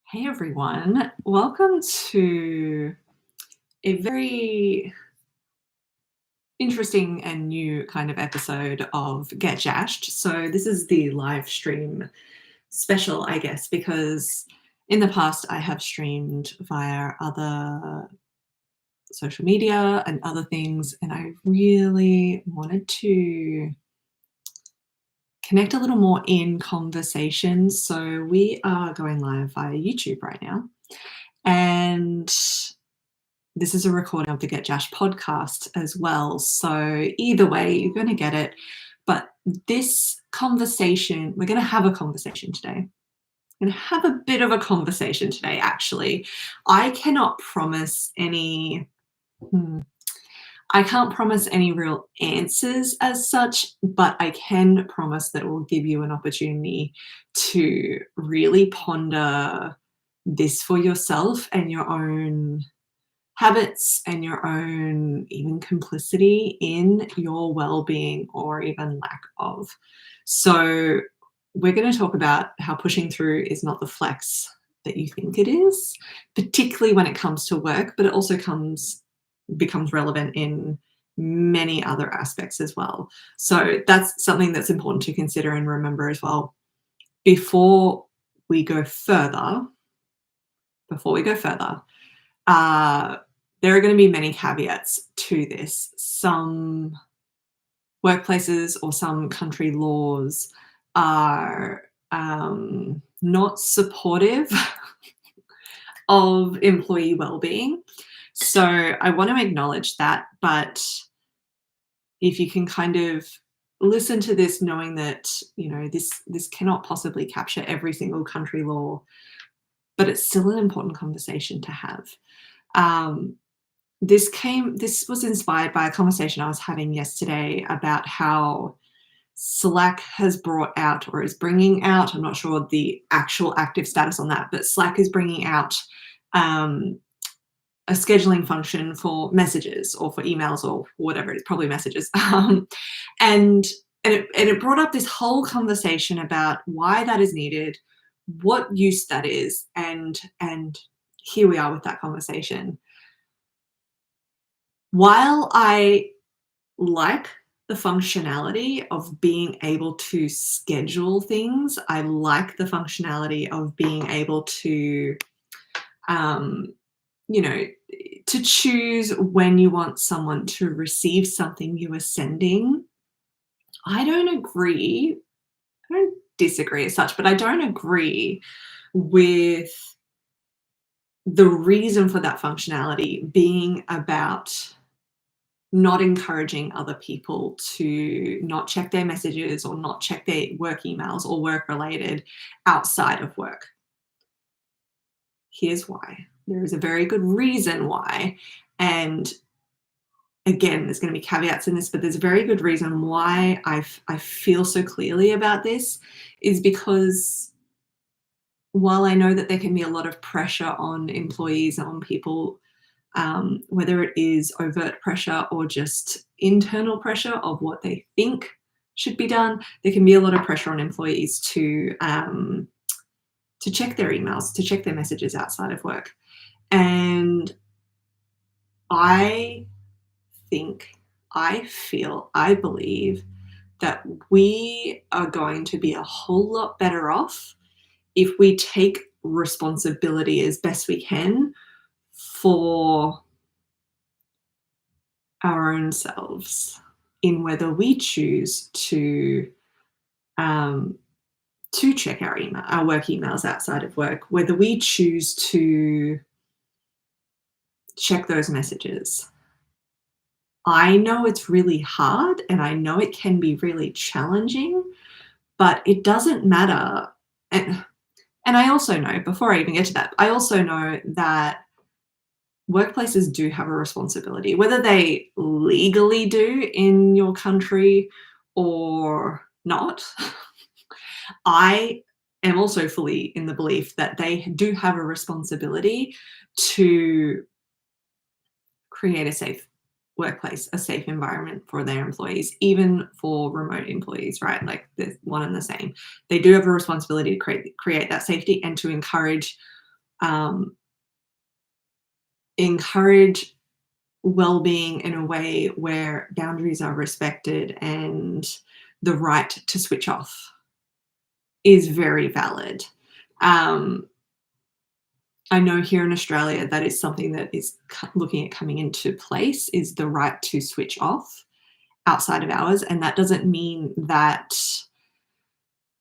Hey everyone, welcome to a very interesting and new kind of episode of Get Jashed. So, this is the live stream special, I guess, because in the past I have streamed via other social media and other things, and I really wanted to connect a little more in conversation. So, we are going live via YouTube right now. And this is a recording of the Get Jash podcast as well. So either way, you're going to get it. But this conversation, we're going to have a conversation today. We're going to have a bit of a conversation today, actually. I cannot promise any... I can't promise any real answers as such, but I can promise that it will give you an opportunity to really ponder this for yourself and your own habits and your own even complicity in your well-being or even lack of. So we're going to talk about how pushing through is not the flex that you think it is, particularly when it comes to work, but it also becomes relevant in many other aspects as well. So that's something that's important to consider and remember as well. Before we go further, there are going to be many caveats to this. Some workplaces or some country laws are not supportive of employee well-being. So I want to acknowledge that, but if you can kind of listen to this knowing that, you know, this cannot possibly capture every single country law, but it's still an important conversation to have. This was inspired by a conversation I was having yesterday about how Slack has brought out or is bringing out, I'm not sure the actual active status on that, but Slack is bringing out a scheduling function for messages or for emails or whatever, it's probably messages. And it brought up this whole conversation about why that is needed, what use that is, and here we are with that conversation. While I like the functionality of being able to schedule things, I like the functionality of being able to, to choose when you want someone to receive something you are sending. I don't disagree as such, but I don't agree with the reason for that functionality being about not encouraging other people to not check their messages or not check their work emails or work related outside of work. Here's why. There is a very good reason why. And again, there's going to be caveats in this, but there's a very good reason why I feel so clearly about this is because while I know that there can be a lot of pressure on employees and on people, whether it is overt pressure or just internal pressure of what they think should be done, there can be a lot of pressure on employees to check their emails, to check their messages outside of work. And I believe that we are going to be a whole lot better off if we take responsibility as best we can for our own selves in whether we choose to check our work emails outside of work, whether we choose to check those messages. I know it's really hard and I know it can be really challenging, but it doesn't matter. And I also know, before I even get to that, I also know that workplaces do have a responsibility, whether they legally do in your country or not. I am also fully in the belief that they do have a responsibility to create a safe workplace, a safe environment for their employees, even for remote employees, right? Like they're one and the same. They do have a responsibility to create that safety and to encourage um, encourage well-being in a way where boundaries are respected and the right to switch off is very valid. Um, I know here in Australia that is something that is looking at coming into place, is the right to switch off outside of hours, and that doesn't mean that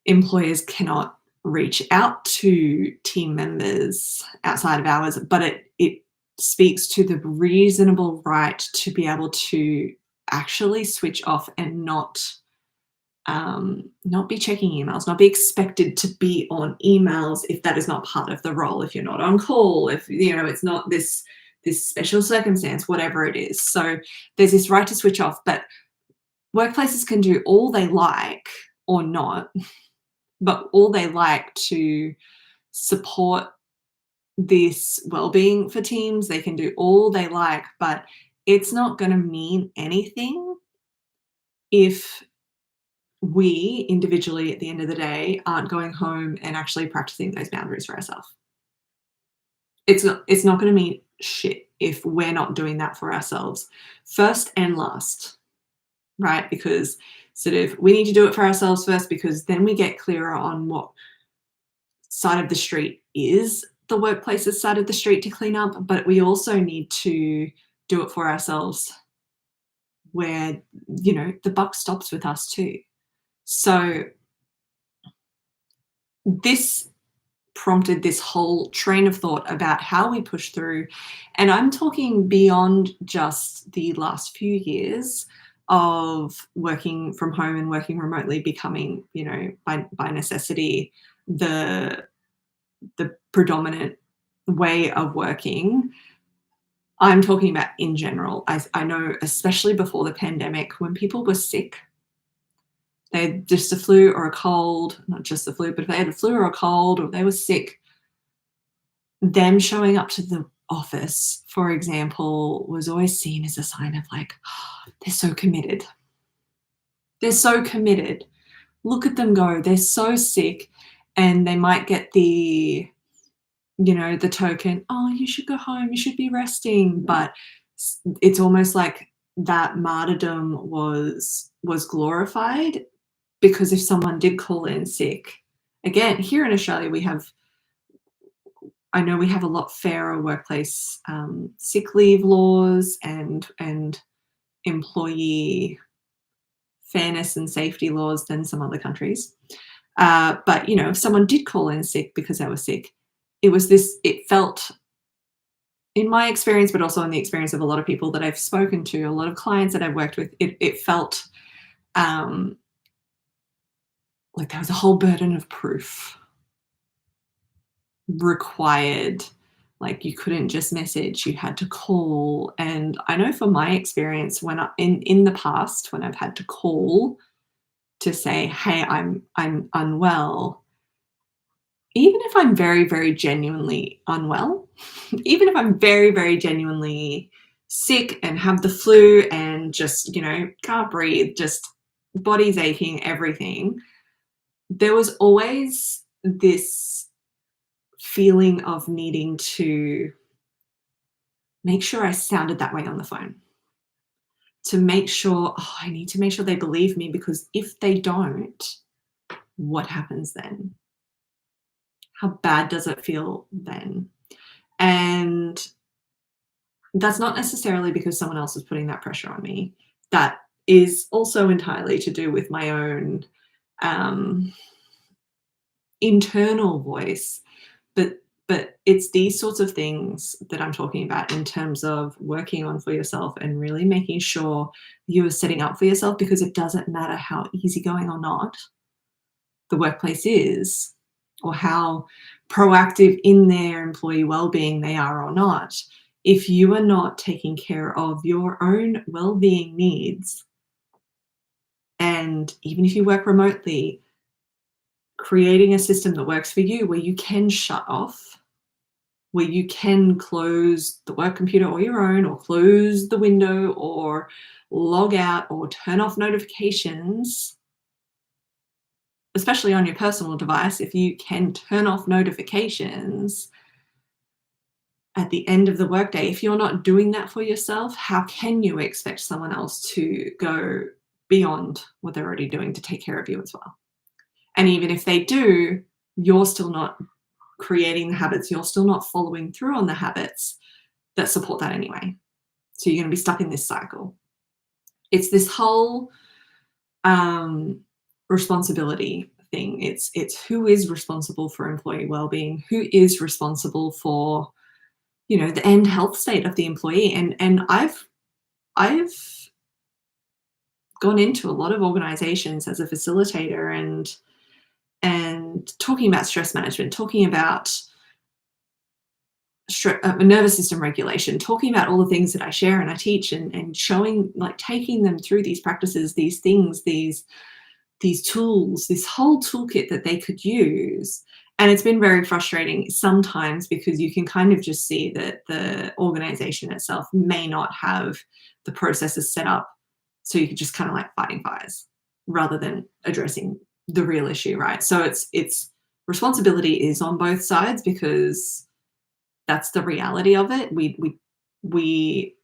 employers cannot reach out to team members outside of hours, but it speaks to the reasonable right to be able to actually switch off and not be checking emails, not be expected to be on emails if that is not part of the role, if you're not on call, if it's not this special circumstance, whatever it is. So there's this right to switch off, but workplaces can do all they like or not, but all they like to support this well-being for teams. They can do all they like, but it's not going to mean anything if we individually at the end of the day aren't going home and actually practicing those boundaries for ourselves. It's not going to mean shit if we're not doing that for ourselves first and last, right? Because sort of we need to do it for ourselves first, because then we get clearer on what side of the street is the workplace's side of the street to clean up, but we also need to do it for ourselves where, the buck stops with us too. So this prompted this whole train of thought about how we push through. And I'm talking beyond just the last few years of working from home and working remotely becoming, by necessity, the predominant way of working. I'm talking about in general. I know, especially before the pandemic, when people were sick, they had just a flu or a cold, not just the flu, but if they had a flu or a cold or they were sick, them showing up to the office, for example, was always seen as a sign of like, oh, they're so committed. They're so committed. Look at them go. They're so sick. And they might get the token, oh, you should go home, you should be resting. But it's almost like that martyrdom was glorified, because if someone did call in sick, again, here in Australia, I know we have a lot fairer workplace sick leave laws and employee fairness and safety laws than some other countries. But if someone did call in sick because they were sick, it felt, in my experience, but also in the experience of a lot of people that I've spoken to, a lot of clients that I've worked with, it felt like there was a whole burden of proof required. Like you couldn't just message, you had to call. And I know from my experience, when in the past, when I've had to call to say, hey, I'm unwell, even if I'm very, very genuinely unwell, even if I'm very, very genuinely sick and have the flu and just, can't breathe, just body's aching, everything, there was always this feeling of needing to make sure I sounded that way on the phone, to make sure, I need to make sure they believe me, because if they don't, what happens then? How bad does it feel then? And that's not necessarily because someone else is putting that pressure on me. That is also entirely to do with my own internal voice. But it's these sorts of things that I'm talking about in terms of working on for yourself and really making sure you are setting up for yourself, because it doesn't matter how easygoing or not the workplace is, or how proactive in their employee well-being they are or not. If you are not taking care of your own well-being needs, and even if you work remotely, creating a system that works for you where you can shut off, where you can close the work computer or your own, or close the window, or log out, or turn off notifications, especially on your personal device. If you can turn off notifications, at the end of the workday, if you're not doing that for yourself, how can you expect someone else to go beyond what they're already doing to take care of you as well? And even if they do, you're still not creating the habits, you're still not following through on the habits that support that anyway. So you're going to be stuck in this cycle. It's this whole responsibility thing. It's who is responsible for employee well-being, who is responsible for, you know, the end health state of the employee. And I've gone into a lot of organizations as a facilitator and talking about stress management, talking about nervous system regulation, talking about all the things that I share and I teach, and showing, like, taking them through these practices, these things, these tools, this whole toolkit that they could use. And it's been very frustrating sometimes because you can kind of just see that the organization itself may not have the processes set up, so you could just kind of like fighting fires rather than addressing the real issue, right? So it's responsibility is on both sides because that's the reality of it. We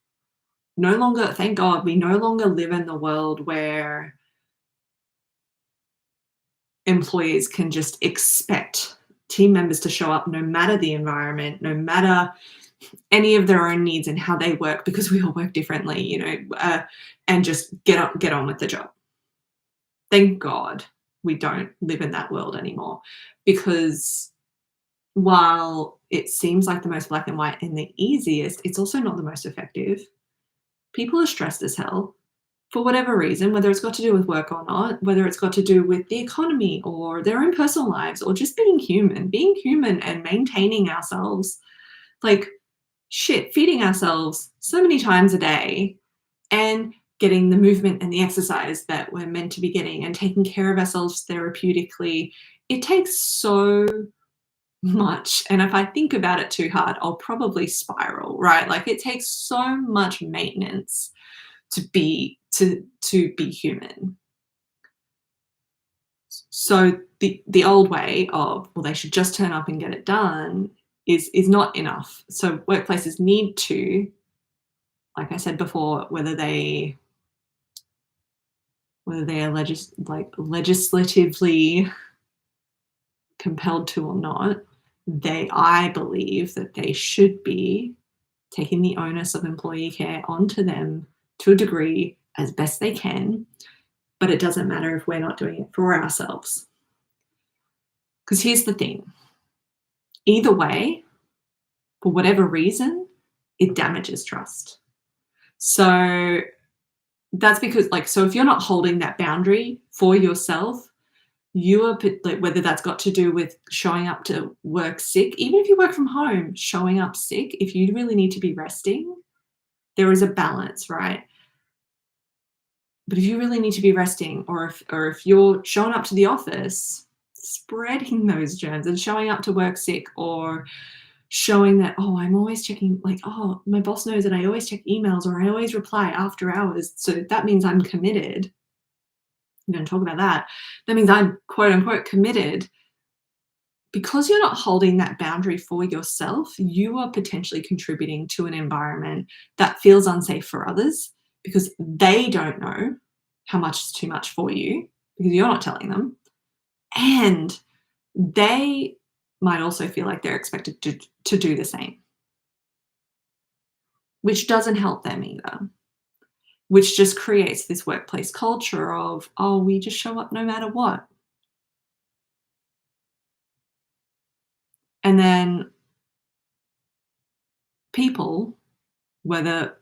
no longer, thank God, we no longer live in the world where employees can just expect team members to show up no matter the environment, no matter any of their own needs and how they work, because we all work differently, you know, and just get on with the job. Thank God we don't live in that world anymore, because while it seems like the most black and white and the easiest, it's also not the most effective. People are stressed as hell for whatever reason, whether it's got to do with work or not, whether it's got to do with the economy or their own personal lives or just being human and maintaining ourselves. Like, shit, feeding ourselves so many times a day and getting the movement and the exercise that we're meant to be getting and taking care of ourselves therapeutically. It takes so much. And if I think about it too hard, I'll probably spiral, right? Like, it takes so much maintenance to be human. So the old way of, well, they should just turn up and get it done is not enough. So workplaces need to, like I said before, whether they are legislatively compelled to or not, I believe that they should be taking the onus of employee care onto them to a degree as best they can, but it doesn't matter if we're not doing it for ourselves. Because here's the thing, either way, for whatever reason, it damages trust. So that's because, like, so if you're not holding that boundary for yourself, you are, like, whether that's got to do with showing up to work sick, even if you work from home, showing up sick, if you really need to be resting, there is a balance, right? But if you really need to be resting, or if you're showing up to the office, spreading those germs and showing up to work sick, or showing that, oh, I'm always checking, like, oh, my boss knows that I always check emails or I always reply after hours, so that means I'm committed. I'm going to talk about that. That means I'm quote unquote committed. Because you're not holding that boundary for yourself, you are potentially contributing to an environment that feels unsafe for others because they don't know how much is too much for you because you're not telling them. And they might also feel like they're expected to do the same, which doesn't help them either, which just creates this workplace culture of, oh, we just show up no matter what. And then people, whether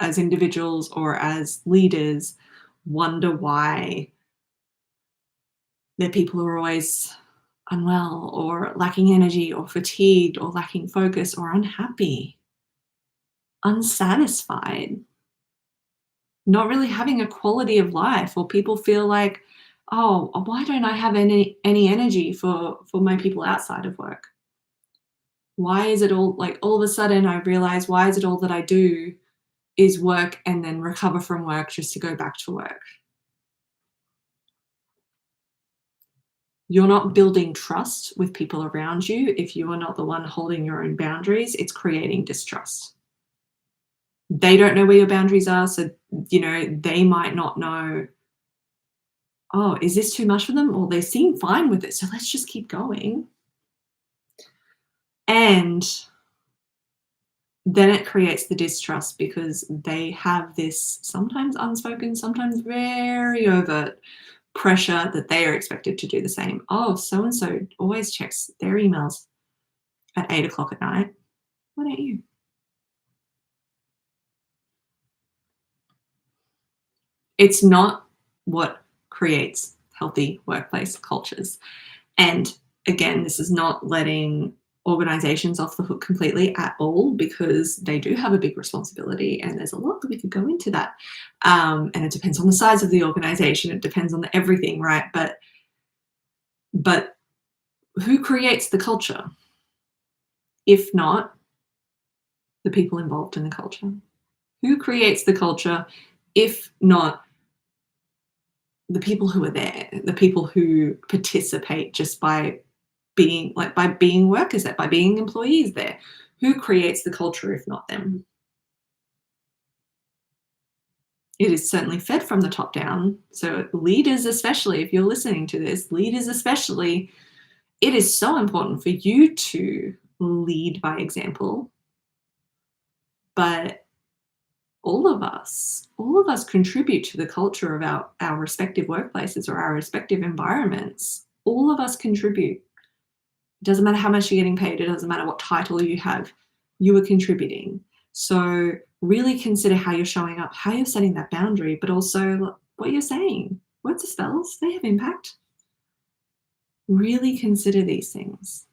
as individuals or as leaders, wonder why their people are always unwell or lacking energy or fatigued or lacking focus or unhappy, unsatisfied, not really having a quality of life, or people feel like, oh, why don't I have any energy for my people outside of work? Why is it all, like, all of a sudden I realize, why is it all that I do is work and then recover from work just to go back to work? You're not building trust with people around you if you are not the one holding your own boundaries. It's creating distrust. They don't know where your boundaries are, so, they might not know, "Oh, is this too much for them?" Or, "They seem fine with it, so let's just keep going." And then it creates the distrust because they have this sometimes unspoken, sometimes very overt pressure that they are expected to do the same. "Oh, so and so always checks their emails at 8 o'clock at night. Why don't you?" It's not what creates healthy workplace cultures. And again, this is not letting organizations off the hook completely at all, because they do have a big responsibility, and there's a lot that we could go into that. And it depends on the size of the organization, it depends on the everything, right? But who creates the culture? If not the people involved in the culture? Who creates the culture if not the people who are there, the people who participate just by being workers there, by being employees there? Who creates the culture if not them? It is certainly fed from the top down. So leaders, especially, if you're listening to this, leaders especially, it is so important for you to lead by example. But all of us contribute to the culture of our respective workplaces or our respective environments. All of us contribute. It doesn't matter how much you're getting paid, it doesn't matter what title you have, you are contributing. So really consider how you're showing up, how you're setting that boundary, but also what you're saying. Words are spells, they have impact. Really consider these things.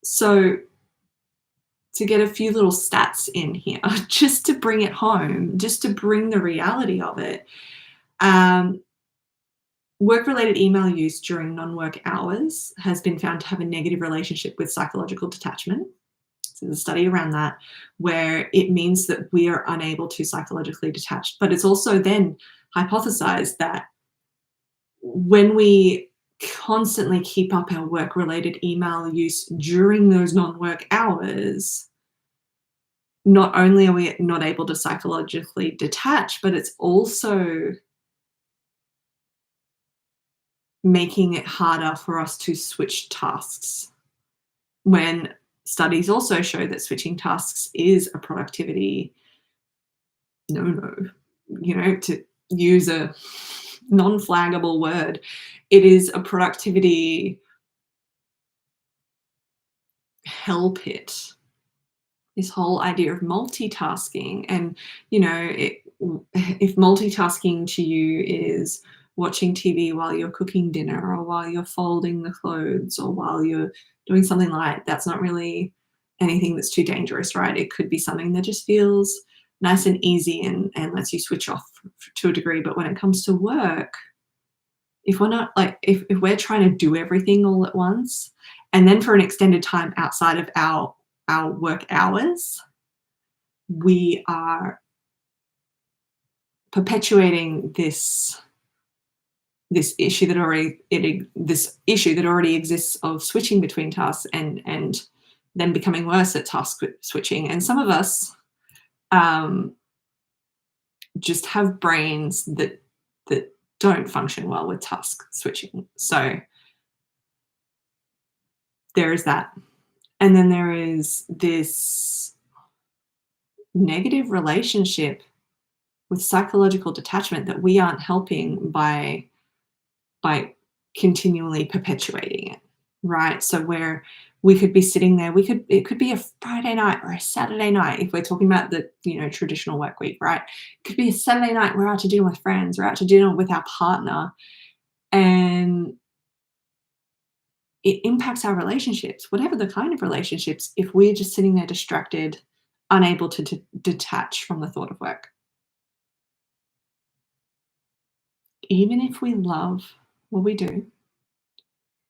So to get a few little stats in here, just to bring it home, just to bring the reality of it. Um, Work-related email use during non-work hours has been found to have a negative relationship with psychological detachment. So there's a study around that, where it means that we are unable to psychologically detach. But it's also then hypothesized that when we constantly keep up our work-related email use during those non-work hours, not only are we not able to psychologically detach, but it's also making it harder for us to switch tasks. When studies also show that switching tasks is a productivity no-no, to use a non-flaggable word, it is a productivity hell pit. This whole idea of multitasking, and if multitasking to you is watching TV while you're cooking dinner, or while you're folding the clothes, or while you're doing something light, that's not really anything that's too dangerous, right? It could be something that just feels nice and easy, and lets you switch off to a degree. But when it comes to work, if we're not like if we're trying to do everything all at once, and then for an extended time outside of our work hours, we are perpetuating this issue that already exists of switching between tasks, and then becoming worse at task switching. And some of us um, just have brains that don't function well with task switching. So there is that. And then there is this negative relationship with psychological detachment that we aren't helping by continually perpetuating it, right? So where we could be sitting there, it could be a Friday night or a Saturday night if we're talking about the traditional work week, right? It could be a Saturday night, we're out to dinner with friends, we're out to dinner with our partner, and it impacts our relationships, whatever the kind of relationships, if we're just sitting there distracted, unable to detach from the thought of work. Even if we love what we do,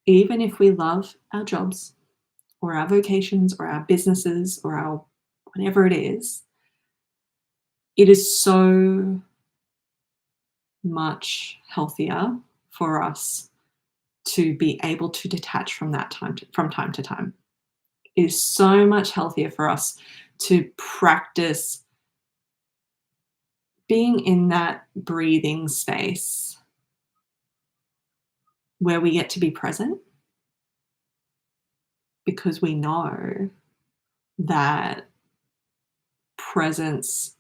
even if we love our jobs or our vocations or our businesses or our whatever it is so much healthier for us to be able to detach from that from time to time. It is so much healthier for us to practice being in that breathing space where we get to be present, because we know that presence,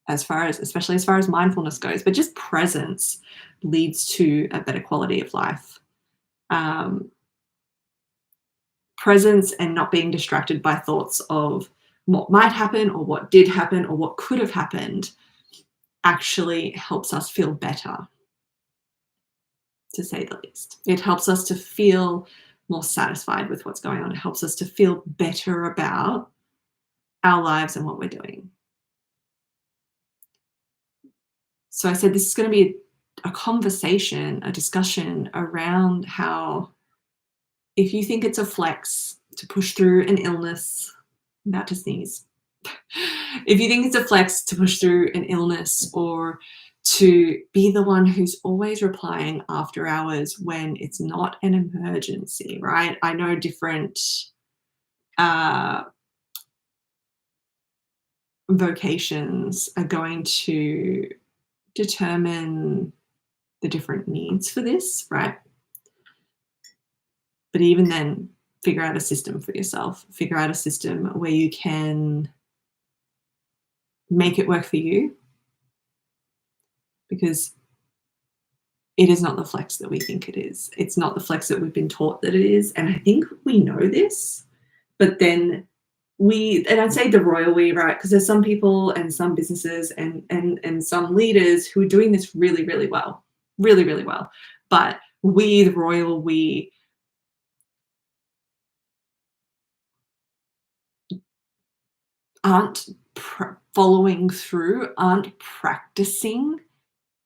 especially as far as mindfulness goes, but just presence leads to a better quality of life. Um, Presence and not being distracted by thoughts of what might happen or what did happen or what could have happened actually helps us feel better, to say the least. It helps us to feel more satisfied with what's going on. It helps us to feel better about our lives and what we're doing. So I said this is going to be a conversation, a discussion around how, if you think it's a flex to push through an illness, I'm about to sneeze. If you think it's a flex to push through an illness, or to be the one who's always replying after hours when it's not an emergency, right? I know different uh, vocations are going to determine the different needs for this, right? But even then, figure out a system for yourself. Figure out a system where you can make it work for you, because it is not the flex that we think it is. It's not the flex that we've been taught that it is. And I think we know this, but then and I'd say the royal we, right? Because there's some people and some businesses and some leaders who are doing this really, really well, really, really well. But we, the royal we, aren't following through, aren't practicing,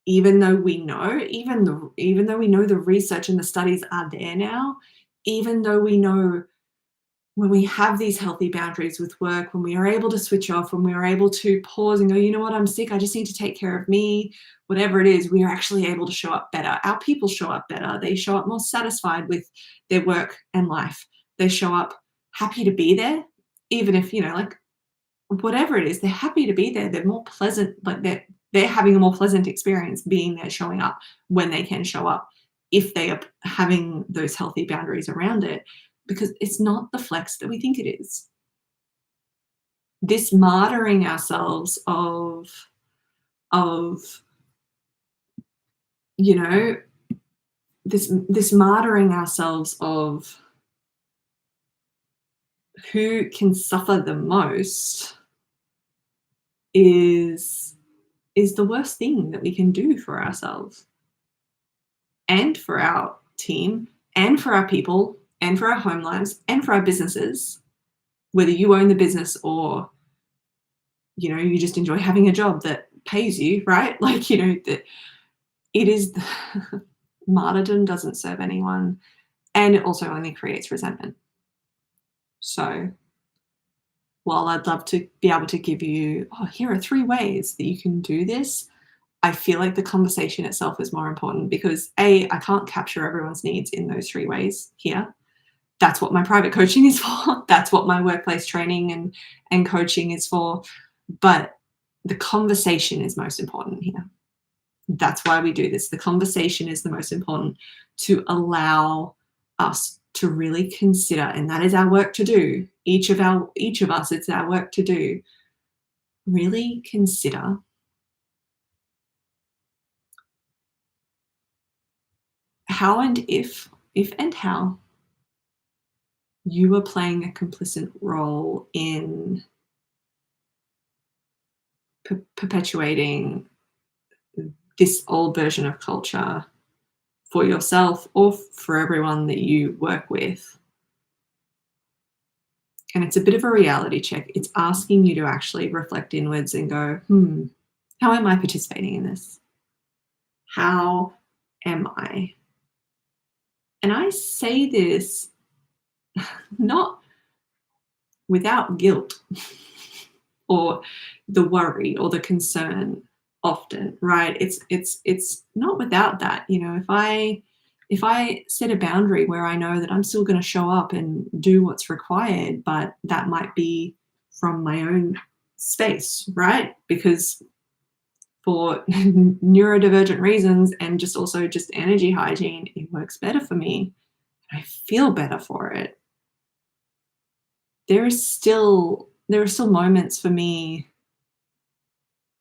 even though we know, even though we know the research and the studies are there now, even though we know when we have these healthy boundaries with work, when we are able to switch off, when we are able to pause and go, you know what, I'm sick, I just need to take care of me, whatever it is, we are actually able to show up better. Our people show up better. They show up more satisfied with their work and life. They show up happy to be there, even if, like, whatever it is, they're happy to be there. They're more pleasant, like they're having a more pleasant experience being there, showing up when they can show up, if they are having those healthy boundaries around it, because it's not the flex that we think it is. This martyring ourselves of this martyring ourselves of who can suffer the most is the worst thing that we can do for ourselves and for our team and for our people and for our home lives and for our businesses, whether you own the business or you just enjoy having a job that pays you, right? Like, that it is martyrdom doesn't serve anyone, and it also only creates resentment. So while I'd love to be able to give you, here are 3 ways that you can do this, I feel like the conversation itself is more important, because I can't capture everyone's needs in those 3 ways here. That's what my private coaching is for. That's what my workplace training and coaching is for. But the conversation is most important here. That's why we do this. The conversation is the most important, to allow us to really consider, and that is our work to do. Each of us, it's our work to do. Really consider how and if and how you are playing a complicit role in perpetuating this old version of culture for yourself or for everyone that you work with. And it's a bit of a reality check. It's asking you to actually reflect inwards and go, how am I participating in this? How am I? And I say this not without guilt or the worry or the concern. often, right? It's not without that. If I set a boundary where I know that I'm still going to show up and do what's required, but that might be from my own space, right? Because for neurodivergent reasons and just also just energy hygiene, it works better for me. I feel better for it. There are still moments for me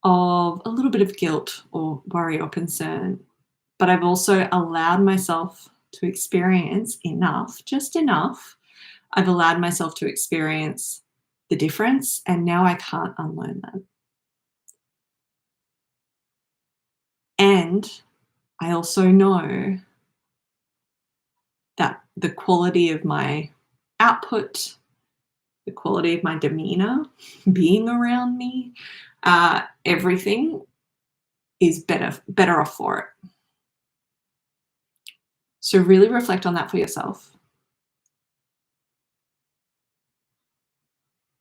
of a little bit of guilt or worry or concern, but I've also allowed myself to experience enough, just enough. I've allowed myself to experience the difference, and now I can't unlearn that. And I also know that the quality of my output, the quality of my demeanor, being around me, everything is better off for it. So really reflect on that for yourself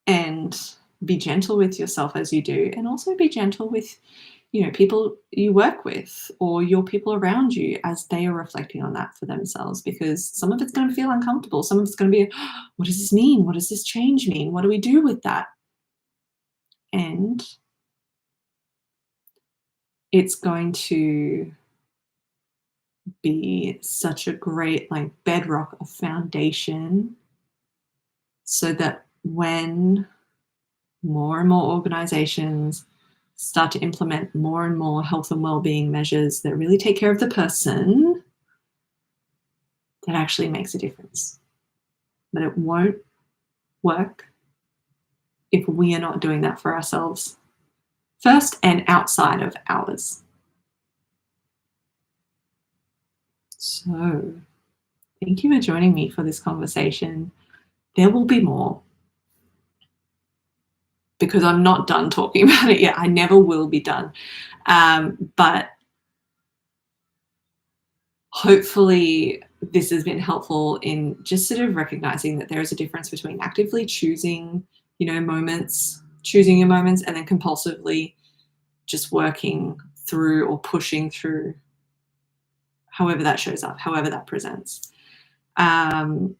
and be gentle with yourself as you do, and also be gentle with people you work with or your people around you as they are reflecting on that for themselves, because some of it's going to feel uncomfortable. Some of it's going to be, what does this mean? What does this change mean? What do we do with that? And it's going to be such a great like bedrock of foundation, so that when more and more organizations start to implement more and more health and well-being measures that really take care of the person, that actually makes a difference. But it won't work if we are not doing that for ourselves first and outside of ours. So, thank you for joining me for this conversation. There will be more, because I'm not done talking about it yet. I never will be done. But hopefully, this has been helpful in just sort of recognizing that there is a difference between actively choosing, moments, choosing your moments, and then compulsively just working through or pushing through however that shows up, however that presents. Um,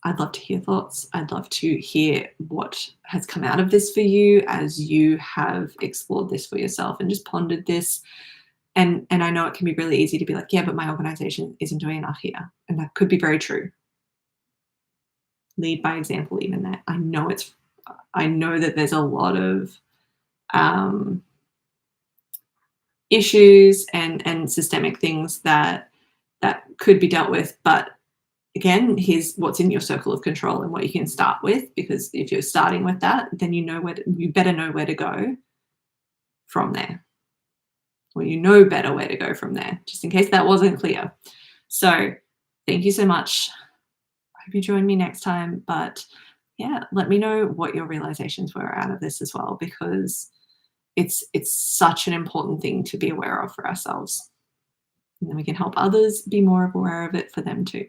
I'd love to hear thoughts. I'd love to hear what has come out of this for you as you have explored this for yourself and just pondered this. And I know it can be really easy to be like, yeah, but my organization isn't doing enough here. And that could be very true. Lead by example, even there. I know that there's a lot of um, issues and systemic things that could be dealt with. But again, here's what's in your circle of control and what you can start with, because if you're starting with that, then you better know where to go from there, or better where to go from there, just in case that wasn't clear. So thank you so much. I hope you join me next time. But yeah, let me know what your realizations were out of this as well, because it's such an important thing to be aware of for ourselves. And then we can help others be more aware of it for them too.